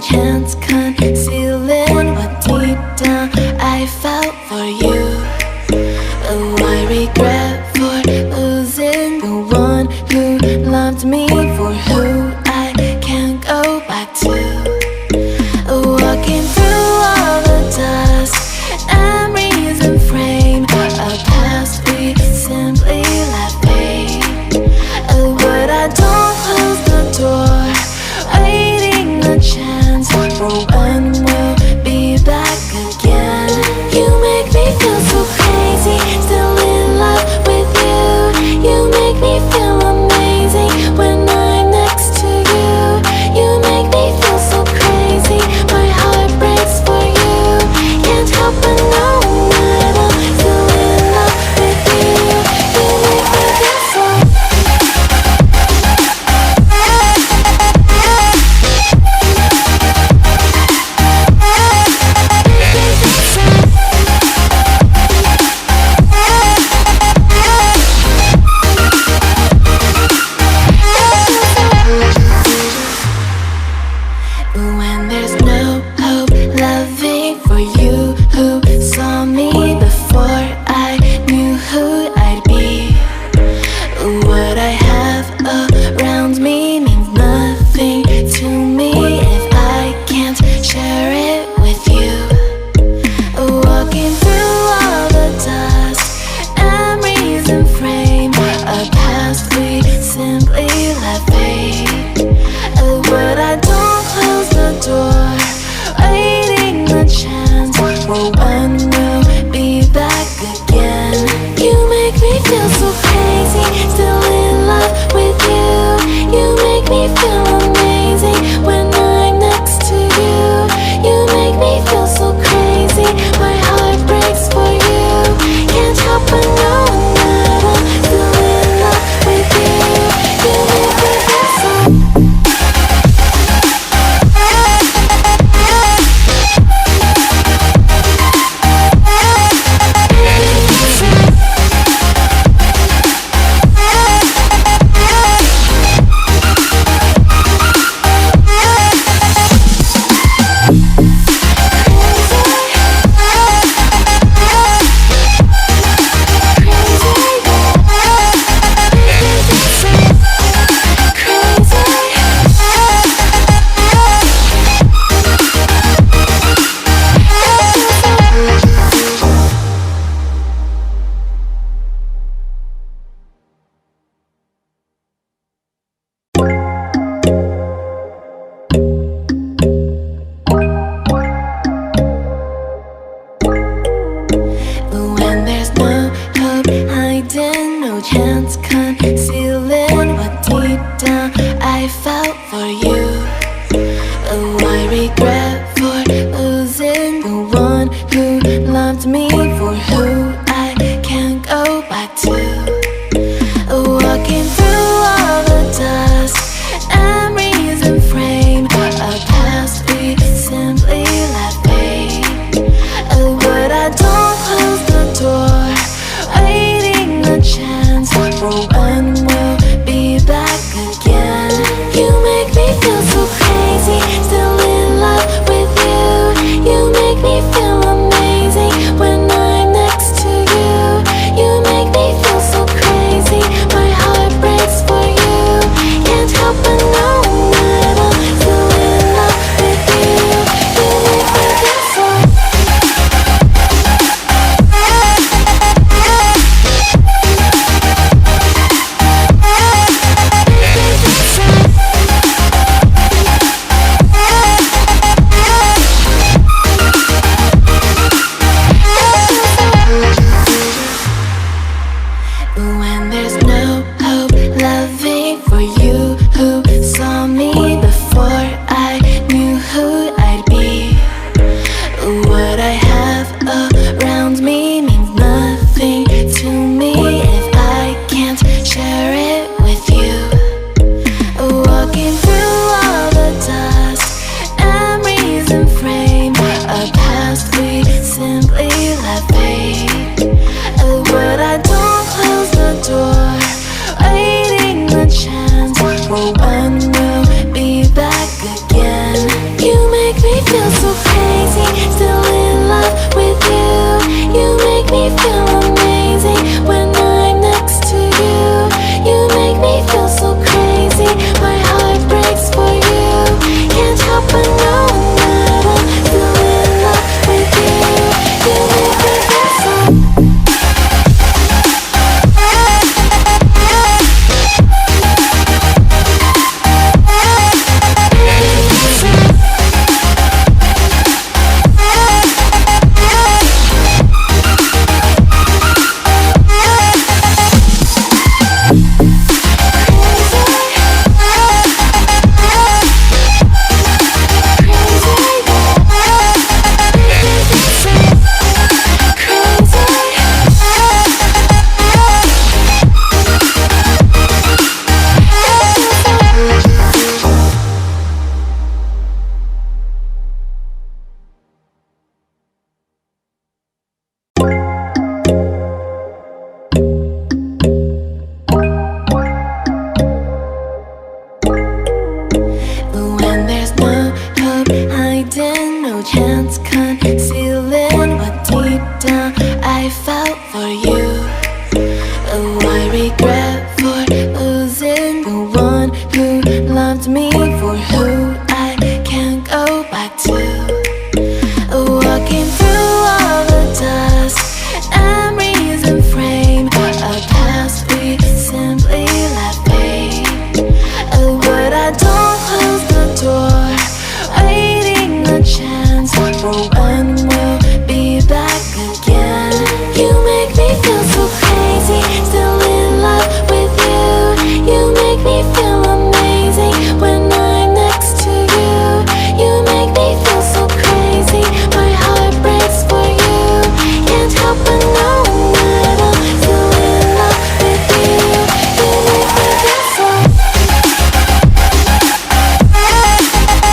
chance concealing what deep down I felt for you. Oh, I regret for losing the one who loved me, for who I can't go back to. Walking through all the dust and reason frame, a past we simply let fade. But I don't close the door, waiting the chance for when we'll be back again. You make me feel so crazy, still in love with you. You make me feel amazing when I'm next to you. You make me feel so crazy, my heart breaks for you. Can't help but know that I'm still in love with you. You make me feel so. When there's no hope, loving for you who saw me before I knew who I'd be. What I have around me means nothing to me if I can't share it with you. Walking through all the dust and reason frame, a past we simply let fade. But I don't close the door, waiting the chance for when we'll be back again. You make me feel so crazy, still in love with you. You make me feel amazing when I'm next to you. You make me feel so crazy, my heart breaks for you. Can't help but know that I'm still in love with you. You make me feel so. No chance concealing what deep down I felt for you. Oh, I regret for losing the one who loved me, for who I can't go back to. Walking through all the dust and reason frame, a past we simply let fade. But I don't close the door, waiting the chance for when we'll be back again. You make me feel so crazy, still in love with you. You make me feel amazing when I'm next to you. You make me feel so crazy, my heart breaks for you. Can't help but know that I'm still in love with you. You make me feel so. When there's no hope, loving for you who saw me before I knew who I'd be. What I have around me means nothing to me if I can't share it with you. Walking through all the dust and reason frame, a past we simply let fade. But I don't close the door, waiting the chance for when